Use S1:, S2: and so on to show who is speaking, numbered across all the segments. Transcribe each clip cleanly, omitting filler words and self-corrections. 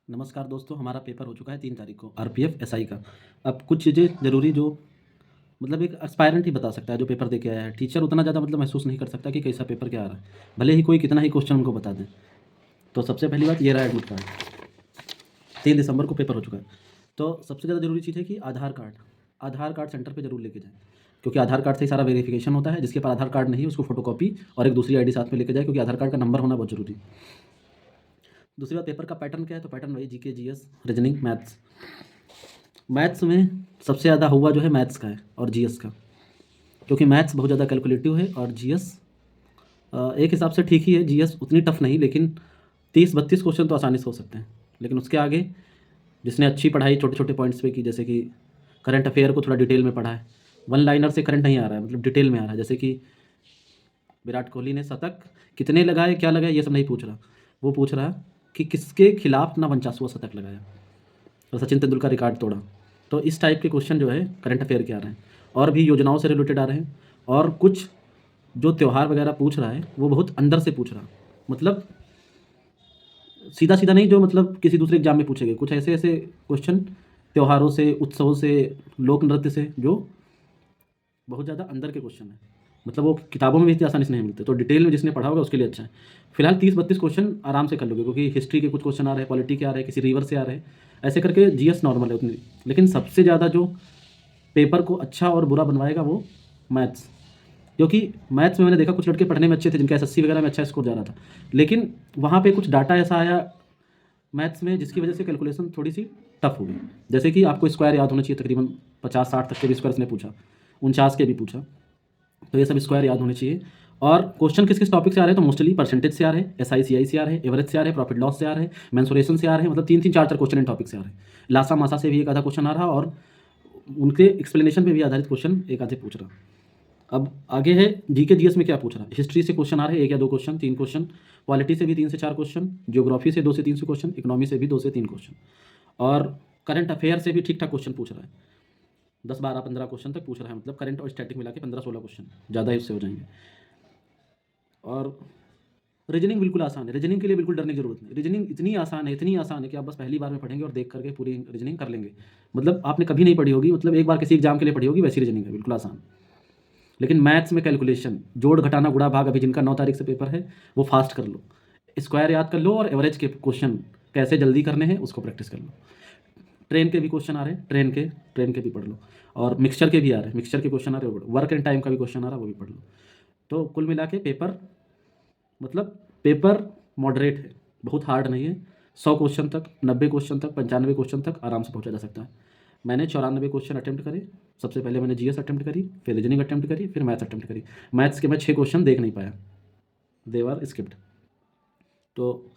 S1: नमस्कार दोस्तों, हमारा पेपर हो चुका है 3 तारीख को आरपीएफ एसआई का। अब कुछ चीज़ें ज़रूरी जो मतलब एक एस्पायरेंट ही बता सकता है जो पेपर दे के आया है। टीचर उतना ज़्यादा मतलब महसूस नहीं कर सकता कि कैसा पेपर क्या आ रहा है, भले ही कोई कितना ही क्वेश्चन उनको बता दें। तो सबसे पहली बात ये रहा एडमिट कार्ड, 3 दिसंबर को पेपर हो चुका है। तो सबसे ज़्यादा ज़रूरी चीज़ है कि आधार कार्ड सेंटर पर ज़रूर लेके जाएँ, क्योंकि आधार कार्ड से ही सारा वेरिफिकेशन होता है। जिसके पास आधार कार्ड नहीं है उसको फ़ोटोकॉपी और एक दूसरी आईडी साथ में लेके जाए, क्योंकि आधार कार्ड का नंबर होना बहुत ज़रूरी है। दूसरी बात, पेपर का पैटर्न क्या है, तो पैटर्न वही GK, GS, reasoning, maths. Maths में सबसे ज़्यादा हुआ जो है मैथ्स का है और जीएस का, क्योंकि मैथ्स बहुत ज़्यादा कैलकुलेटिव है और जीएस एक हिसाब से ठीक ही है। जीएस उतनी टफ नहीं, लेकिन 30-32 क्वेश्चन तो आसानी से हो सकते हैं। लेकिन उसके आगे जिसने अच्छी पढ़ाई छोटे छोटे पॉइंट्स पे की, जैसे कि करंट अफेयर को थोड़ा डिटेल में पढ़ा है, वन लाइनर से करंट नहीं आ रहा है, मतलब डिटेल में आ रहा है। जैसे कि विराट कोहली ने शतक कितने लगाए, क्या लगाए, ये सब नहीं पूछ रहा। वो पूछ रहा कि किसके खिलाफ अपना 49वां शतक लगाया और सचिन तेंदुलकर रिकॉर्ड तोड़ा। तो इस टाइप के क्वेश्चन जो है करंट अफेयर के आ रहे हैं, और भी योजनाओं से रिलेटेड आ रहे हैं। और कुछ जो त्यौहार वगैरह पूछ रहा है वो बहुत अंदर से पूछ रहा, मतलब सीधा सीधा नहीं जो मतलब किसी दूसरे एग्जाम में पूछेंगे। कुछ ऐसे ऐसे क्वेश्चन त्योहारों से, उत्सवों से, लोक नृत्य से, जो बहुत ज़्यादा अंदर के क्वेश्चन है, मतलब वो किताबों में भी इतनी आसानी से नहीं मिलते। तो डिटेल में जिसने पढ़ा होगा उसके लिए अच्छा है। फिलहाल 30-32 क्वेश्चन आराम से कर लोगे, क्योंकि हिस्ट्री के कुछ क्वेश्चन आ रहे हैं, पॉलिटी के आ रहे हैं, किसी रिवर से आ रहे हैं, ऐसे करके जीएस नॉर्मल है उतनी। लेकिन सबसे ज़्यादा जो पेपर को अच्छा और बुरा बनवाएगा वो मैथ्स, क्योंकि मैथ्स में मैंने देखा कुछ लड़के पढ़ने में अच्छे थे, जिनका एसएससी वगैरह में अच्छा स्कोर जा रहा था, लेकिन वहाँ पे कुछ डाटा ऐसा आया मैथ्स में जिसकी वजह से कैलकुलेशन थोड़ी सी टफ हो गई। जैसे कि आपको स्क्वायर याद होना चाहिए, तकरीबन 50-60 तक के भी स्क्वायर उसने पूछा, 49 के भी पूछा, तो ये सब स्क्वायर याद होने चाहिए। और क्वेश्चन किस किस टॉपिक से आ रहे हैं, तो मोस्टली परसेंटेज से आ रहे हैं, एसआई सीआई से आ रहे हैं, एवरेज से आ रहे हैं, प्रॉफिट लॉस से आ रहे हैं, मेंसुरेशन से आ रहे हैं, मतलब 3-3 4-4 क्वेश्चन इन टॉपिक से आ रहे हैं। लासा मासा से भी एक आधा क्वेश्चन आ रहा, और उनके एक्सप्लेनेशन पे भी आधारित क्वेश्चन एक आधे पूछ रहा। अब आगे है जीके जीएस में क्या पूछ रहा है। हिस्ट्री से क्वेश्चन आ रहे हैं, 1 या 2 क्वेश्चन, 3 क्वेश्चन। पॉलिटी से भी 3 से 4 क्वेश्चन, ज्योग्राफी से 2 से 3 क्वेश्चन, इकोनॉमी से भी 2 से 3 क्वेश्चन, और करंट अफेयर से भी ठीक ठाक क्वेश्चन पूछ रहा है। 10-12-15 क्वेश्चन तक पूछ रहा है, मतलब करंट और स्टैटिक मिला के 15-16 क्वेश्चन, ज़्यादा ही उससे हो जाएंगे। और रीजनिंग बिल्कुल आसान है, रीजनिंग के लिए बिल्कुल डरने की जरूरत नहीं। रीजनिंग इतनी आसान है कि आप बस पहली बार में पढ़ेंगे और देख करके पूरी रीजनिंग कर लेंगे। मतलब आपने कभी नहीं पढ़ी होगी, मतलब एक बार किसी एग्जाम के लिए पढ़ी होगी, वैसी रीजनिंग है, बिल्कुल आसान। लेकिन मैथ्स में कैलकुलेशन, जोड़ घटाना गुणा भाग, अभी जिनका 9 तारीख से पेपर है वो फास्ट कर लो, स्क्वायर याद कर लो, और एवरेज के क्वेश्चन कैसे जल्दी करने हैं उसको प्रैक्टिस कर लो। ट्रेन के भी क्वेश्चन आ रहे हैं, ट्रेन के भी पढ़ लो, और मिक्सचर के भी आ रहे हैं, मिक्सचर के क्वेश्चन आ रहे हैं, वर्क एंड टाइम का भी क्वेश्चन आ रहा है, वो भी पढ़ लो। तो कुल मिला के पेपर, मतलब पेपर मॉडरेट है, बहुत हार्ड नहीं है। 100 क्वेश्चन तक, 90 क्वेश्चन तक, 95 क्वेश्चन तक आराम से पहुंचा जा सकता है। मैंने 94 क्वेश्चन अटेम्प्ट करे। सबसे पहले मैंने जीएस अटेम्प्ट करी, फिर रीजनिंग अटेम्प्ट करी, फिर मैथ्स अटेम्प्ट करी। मैथ्स के मैं 6 क्वेश्चन देख नहीं पाया, देवर स्किप्ड। तो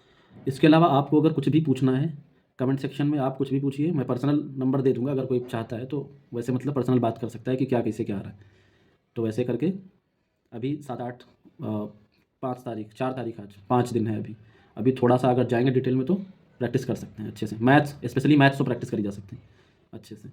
S1: इसके अलावा आपको अगर कुछ भी पूछना है कमेंट सेक्शन में आप कुछ भी पूछिए, मैं पर्सनल नंबर दे दूंगा अगर कोई चाहता है तो। वैसे मतलब पर्सनल बात कर सकता है कि क्या कैसे क्या आ रहा है। तो वैसे करके अभी 7-8 5 तारीख, 4 तारीख, आज 5 दिन है अभी। अभी थोड़ा सा अगर जाएंगे डिटेल में तो प्रैक्टिस कर सकते हैं अच्छे से। मैथ्स, स्पेशली मैथ्स तो प्रैक्टिस करी जा सकती है अच्छे से।